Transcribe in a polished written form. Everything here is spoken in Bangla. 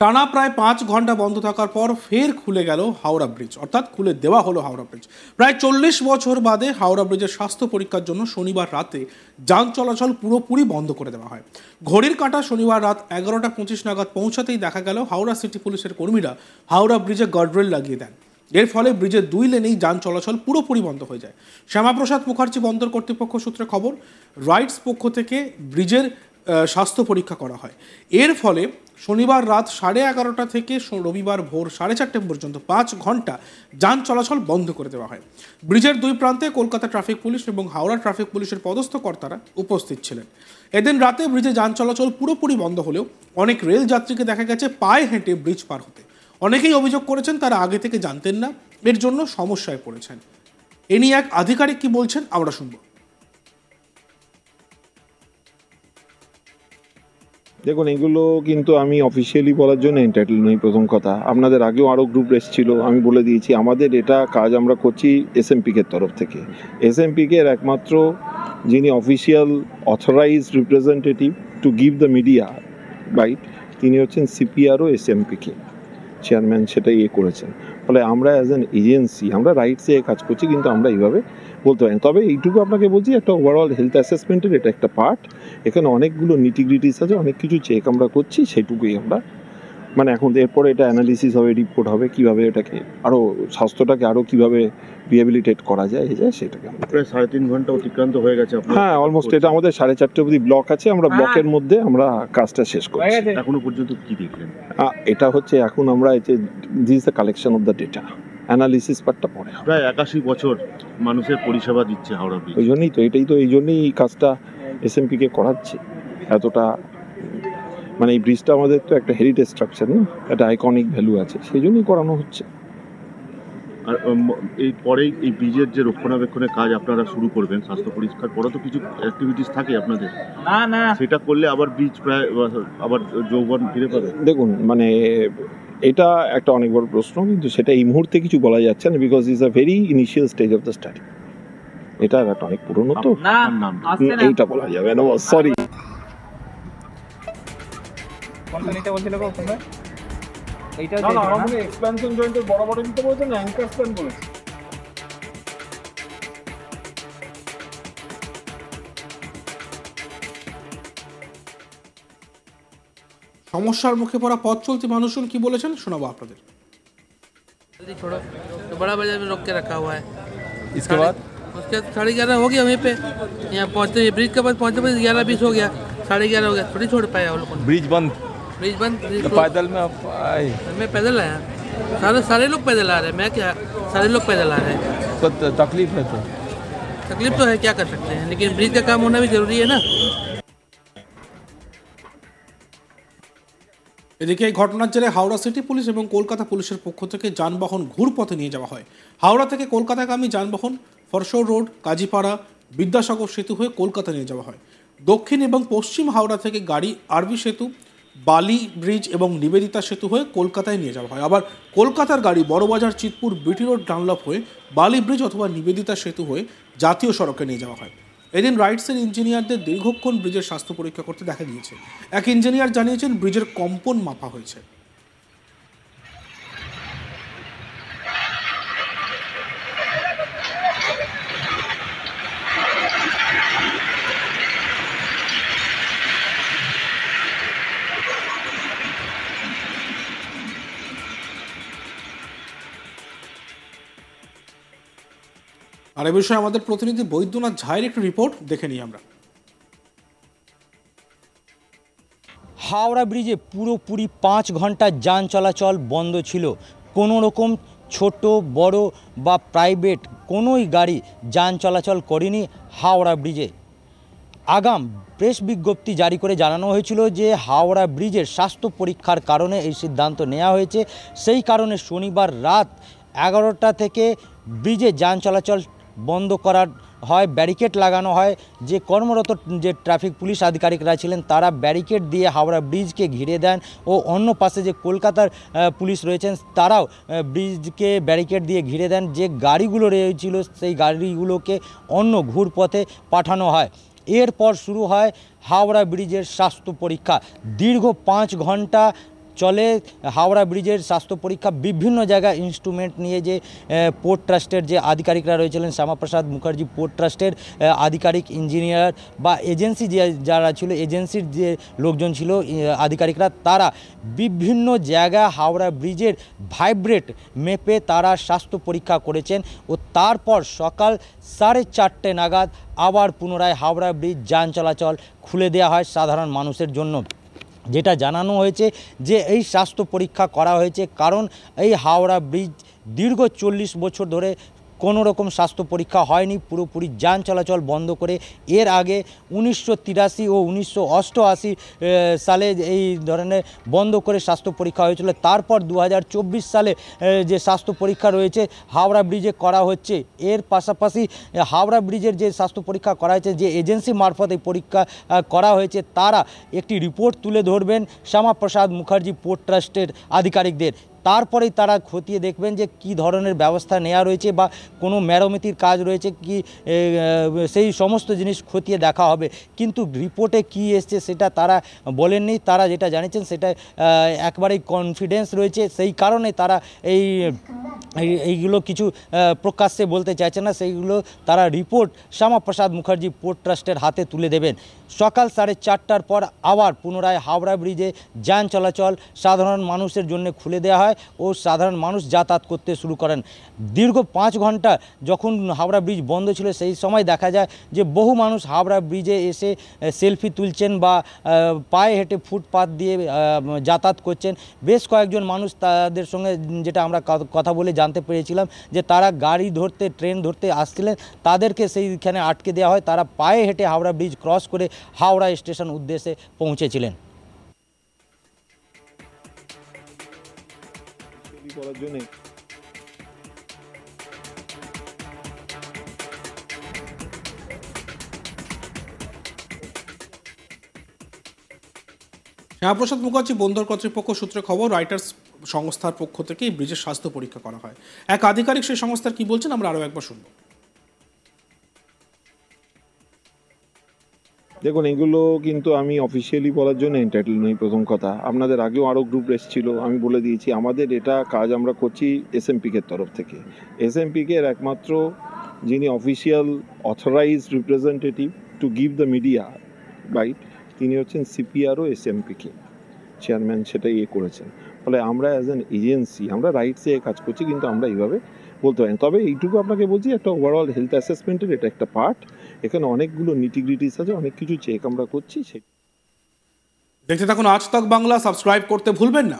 টানা প্রায় 5 ঘন্টা বন্ধ থাকার পর ফের খুলে গেল হাওড়া ব্রিজ, অর্থাৎ খুলে দেওয়া হলো হাওড়া ব্রিজ। প্রায় 40 বছর বাদে হাওড়া ব্রিজের স্বাস্থ্য পরীক্ষার জন্য শনিবার রাতে যান চলাচল পুরোপুরি বন্ধ করে দেওয়া হয়। ঘড়ির কাঁটা শনিবার রাত 11:25 নাগাদ পৌঁছাতেই দেখা গেল হাওড়া সিটি পুলিশের কর্মীরা হাওড়া ব্রিজে গার্ডরেল লাগিয়ে দেন। এর ফলে ব্রিজের 2 লেনেই যান চলাচল পুরোপুরি বন্ধ হয়ে যায়। শ্যামাপ্রসাদ মুখার্জি বন্দর কর্তৃপক্ষ সূত্রে খবর, রাইটস পক্ষ থেকে ব্রিজের স্বাস্থ্য পরীক্ষা করা হয়। এর ফলে শনিবার রাত 11:30 থেকে রবিবার ভোর 4:30 পর্যন্ত 5 ঘন্টা যান চলাচল বন্ধ করে দেওয়া হয়। ব্রিজের 2 প্রান্তে কলকাতা ট্রাফিক পুলিশ এবং হাওড়া ট্রাফিক পুলিশের পদস্থ কর্তারা উপস্থিত ছিলেন। এদিন রাতে ব্রিজে যান চলাচল পুরোপুরি বন্ধ হলেও অনেক রেল যাত্রীকে দেখা গেছে পায়ে হেঁটে ব্রিজ পার হতে। অনেকেই অভিযোগ করেছেন তারা আগে থেকে জানতেন না, এর জন্য সমস্যায় পড়েছেন। এ নিয়ে এক আধিকারিক কি বলছেন আমরা শুনব। দেখুন, এগুলো কিন্তু আমি অফিসিয়ালি বলার জন্য এন্টাইটেল নই। প্রথম কথা, আপনাদের আগেও আরও গ্রুপ এসেছিল, আমি বলে দিয়েছি আমাদের এটা কাজ আমরা করছি এসএমপিকে তরফ থেকে। এসএমপিকে একমাত্র যিনি official authorised representative to give the media right, তিনি হচ্ছেন সিপিআরও এসএমপিকে চেয়ারম্যান, সেটাই করেছেন। ফলে আমরা অ্যাজ অ্যান এজেন্সি আমরা রাইটসে কাজ করছি, কিন্তু আমরা এইভাবে বলতে পারি। তবে এইটুকু আপনাকে বলছি, একটা ওভারঅল হেলথ অ্যাসেসমেন্টের এটা একটা পার্ট। এখানে অনেকগুলো নিটিগ্রিটিস আছে, অনেক কিছু চেক আমরা করছি, সেইটুকুই আমরা এখন এরপরে এটা অ্যানালিসিস হবে, রিপোর্ট হবে, কীভাবে এটাকে আরও স্বাস্থ্যটাকে আরও কীভাবে রিহ্যাবিলিটেট করা যায় সেটাকে আমরা প্রায় 3.5 ঘন্টা অতিক্রান্ত হয়ে গেছে। হ্যাঁ, অলমোস্ট। এটা আমাদের 4:30 অবধি ব্লক আছে, আমরা ব্লকের মধ্যে আমরা কাজটা শেষ করছি। এখনো পর্যন্ত কি দেখলেন? এটা হচ্ছে এখন আমরা this the collection of the data, analysis পার্টটা পরে। প্রায় 81 বছর মানুষের পরিষেবা দিচ্ছে হাওড়া ব্রিজ। ওই জন্যই তো এই জন্যই এই কাজটা এসএমপিকে করাচ্ছে এতটা। এই ব্রিজটা আমাদের তো একটা হেরিটেজ স্ট্রাকচার না, একটা আইকনিক ভ্যালু আছে, সেই জন্যই করানো হচ্ছে। আর এই পরেই এই ব্রিজের যে রক্ষণাবেক্ষণের কাজ আপনারা শুরু করবেন, স্বাস্থ্য পরীক্ষার পরে তো কিছু অ্যাক্টিভিটিস থাকে আপনাদের, না সেটা করলে আবার ব্রিজ প্রায় আবার যৌবন ফিরে পাবে। দেখুন, এটা একটা অনেক বড় প্রশ্ন, কিন্তু সেটা এই মুহূর্তে কিছু বলা যাচ্ছে না, because is a very initial stage of the study. এটা একটা অনেক পুরনো, তো এইটা বলা যাবে না, সরি। কোম্পানিটা বলছিল কোনটা? এইটা না, আমরা এক্সপ্যানশন জয়েন্টের বড় বড় নিতে বলছেন, অ্যাঙ্কার স্প্যান বলেছে। সমস্যার মুখে পড়া পথ চলতি মানুষজন কি বলেছেন শোনাবো আপনাদের। छोड़ो तो बड़ा बाजार में रोक के रखा हुआ है। इसके बाद उसके 11:30 हो गया, वहीं पे यहाँ पहुँचते ब्रिज के पास पहुँचते 11:20 हो गया, 11:30 हो गया, थोड़ी छोड़ पाया वो लोग। ब्रिज बंद ब्रिज तो पैदल में आप आए? मैं पैदल आया, सारे लोग पैदल आ रहे हैं, मैं क्या, सारे लोग पैदल आ रहे हैं। तो तकलीफ है, तो तकलीफ तो है, क्या कर सकते हैं, लेकिन ब्रिज का काम होना भी जरूरी है ना। এদিকে এই ঘটনার জেরে হাওড়া সিটি পুলিশ এবং কলকাতা পুলিশের পক্ষ থেকে যানবাহন ঘুরপথে নিয়ে যাওয়া হয়। হাওড়া থেকে কলকাতাগামী যানবাহন ফরশোর রোড, কাজীপাড়া, বিদ্যাসাগর সেতু হয়ে কলকাতা নিয়ে যাওয়া হয়। দক্ষিণ এবং পশ্চিম হাওড়া থেকে গাড়ি আরবি সেতু, বালি ব্রিজ এবং নিবেদিতা সেতু হয়ে কলকাতায় নিয়ে যাওয়া হয়। আবার কলকাতার গাড়ি Burrabazar, Chitpur, BT road, Dunlop হয়ে বালি ব্রিজ অথবা নিবেদিতা সেতু হয়ে জাতীয় সড়কে নিয়ে যাওয়া হয়। এদিন রাইটসের ইঞ্জিনিয়ারদের দীর্ঘক্ষণ ব্রিজের স্বাস্থ্য পরীক্ষা করতে দেখা গিয়েছে। এক ইঞ্জিনিয়ার জানিয়েছেন ব্রিজের কম্পন মাপা হয়েছে। আর এ বিষয়ে আমাদের প্রতিনিধি বৈদ্যনাথ ঝায়ের একটি রিপোর্ট দেখে নিই আমরা। হাওড়া ব্রিজে পুরোপুরি 5 ঘন্টা যান চলাচল বন্ধ ছিল। কোনো রকম ছোট বড় বা প্রাইভেট কোনোই গাড়ি যান চলাচল করেনি হাওড়া ব্রিজে। আগাম প্রেস বিজ্ঞপ্তি জারি করে জানানো হয়েছিল যে হাওড়া ব্রিজের স্বাস্থ্য পরীক্ষার কারণে এই সিদ্ধান্ত নেওয়া হয়েছে। সেই কারণে শনিবার রাত 11টা থেকে ব্রিজে যান চলাচল বন্ধ করার হয়, ব্যারিকেড লাগানো হয়। যে কর্মরত যে ট্রাফিক পুলিশ আধিকারিকরা ছিলেন তারা ব্যারিকেড দিয়ে হাওড়া ব্রিজকে ঘিরে দেন ও অন্য পাশে যে কলকাতার পুলিশ রয়েছেন তারাও ব্রিজকে ব্যারিকেড দিয়ে ঘিরে দেন। যে গাড়িগুলো রয়েছিল সেই গাড়িগুলোকে অন্য ঘুরপথে পাঠানো হয়। এরপর শুরু হয় হাওড়া ব্রিজের স্বাস্থ্য পরীক্ষা। দীর্ঘ 5 ঘন্টা চলে হাওড়া ব্রিজের স্বাস্থ্য পরীক্ষা বিভিন্ন জায়গায় ইনস্ট্রুমেন্ট নিয়ে যে পোর্ট ট্রাস্টের যে আধিকারিকরা রয়েছিলেন, শ্যামাপ্রসাদ মুখার্জি পোর্ট ট্রাস্টের আধিকারিক, ইঞ্জিনিয়ার বা এজেন্সি যারা ছিল, এজেন্সির যে লোকজন ছিল আধিকারিকরা, তারা বিভিন্ন জায়গায় হাওড়া ব্রিজের ভাইব্রেট মেপে তারা স্বাস্থ্য পরীক্ষা করেছেন ও তারপর সকাল 4:30 নাগাদ আবার পুনরায় হাওড়া ব্রিজ যান চলাচল খুলে দেওয়া হয় সাধারণ মানুষের জন্য। যেটা জানানো হয়েছে যে এই স্বাস্থ্য পরীক্ষা করা হয়েছে কারণ এই হাওড়া ব্রিজ দীর্ঘ 40 বছর ধরে কোনো রকম স্বাস্থ্য পরীক্ষা হয়নি, পুরোপুরি যান চলাচল বন্ধ করে এর আগে 1983 ও 1988 সালে এই ধরনের বন্ধ করে স্বাস্থ্য পরীক্ষা হয়েছিল। তারপর 2024 সালে যে স্বাস্থ্য পরীক্ষা রয়েছে হাওড়া ব্রিজে করা হচ্ছে। এর পাশাপাশি হাওড়া ব্রিজের যে স্বাস্থ্য পরীক্ষা করা হয়েছে, যে এজেন্সি মারফত এই পরীক্ষা করা হয়েছে, তারা একটি রিপোর্ট তুলে ধরবেন শ্যামাপ্রসাদ মুখার্জি পোর্ট ট্রাস্টের আধিকারিকদের। তারপরেই তারা খতিয়ে দেখবেন যে কি ধরনের ব্যবস্থা নেওয়া রয়েছে বা কোনো মেরামতির কাজ রয়েছে কি, সেই সমস্ত জিনিস খতিয়ে দেখা হবে। কিন্তু রিপোর্টে কি এসছে সেটা তারা বলেননি। তারা যেটা জানিয়েছেন সেটা একবারেই কনফিডেন্স রয়েছে, সেই কারণে তারা এইগুলো কিছু প্রকাশ্যে বলতে চাইছে না। সেইগুলো তারা রিপোর্ট শ্যামাপ্রসাদ মুখার্জি পোর্ট ট্রাস্টের হাতে তুলে দেবেন। সকাল 4:30 পর আবার পুনরায় হাওড়া ব্রিজে যান চলাচল সাধারণ মানুষের জন্য খুলে দেওয়া হয় ও সাধারণ মানুষ যাতায়াত করতে শুরু করেন। দীর্ঘ 5 ঘন্টা যখন হাওড়া ব্রিজ বন্ধ ছিল সেই সময় দেখা যায় যে বহু মানুষ হাওড়া ব্রিজে এসে সেলফি তুলছেন বা পায়ে হেঁটে ফুটপাত দিয়ে যাতায়াত করছেন। বেশ কয়েকজন মানুষ তাদের সঙ্গে যেটা আমরা কথা বলে জানতে পেরেছিলাম যে তারা গাড়ি ধরতে, ট্রেন ধরতে আসছিলেন, তাদেরকে সেইখানে আটকে দেওয়া হয়। তারা পায়ে হেঁটে হাওড়া ব্রিজ ক্রস করে হাওড়া স্টেশন উদ্দেশ্যে পৌঁছেছিলেন। করার জন্য শ্যামাপ্রসাদ মুখার্জি বন্দর কর্তৃপক্ষ সূত্রে খবর, রাইটার্স সংস্থার পক্ষ থেকে এই ব্রিজের স্বাস্থ্য পরীক্ষা করা হয়। এক আধিকারিক সেই সংস্থার কি বলছেন আমরা আরও একবার শুনব। দেখুন, এগুলো কিন্তু আমি অফিসিয়ালি বলার জন্য এন্টাইটেল নই। প্রথম কথা, আপনাদের আগেও আরও গ্রুপ এসেছিল, আমি বলে দিয়েছি আমাদের এটা কাজ আমরা করছি এসএমপিকের তরফ থেকে। এসএমপিকের একমাত্র যিনি official authorised representative to give the media right, তিনি হচ্ছেন সিপিআরও এসএমপিকে চেয়ারম্যান, সেটা করেছেন। ফলে আমরা অ্যাজ অ্যান এজেন্সি আমরা রাইটসে কাজ করছি, কিন্তু আমরা এইভাবে বলতে পারি। তবে এইটুকু আপনাকে বলছি, একটা ওভারঅল হেলথ অ্যাসেসমেন্টের এটা একটা পার্ট। এখানে অনেকগুলো নিটিগ্রিটিস আছে, অনেক কিছু চেক আমরা করছি। দেখতে থাকুন আজ তক বাংলা, সাবস্ক্রাইব করতে ভুলবেন না।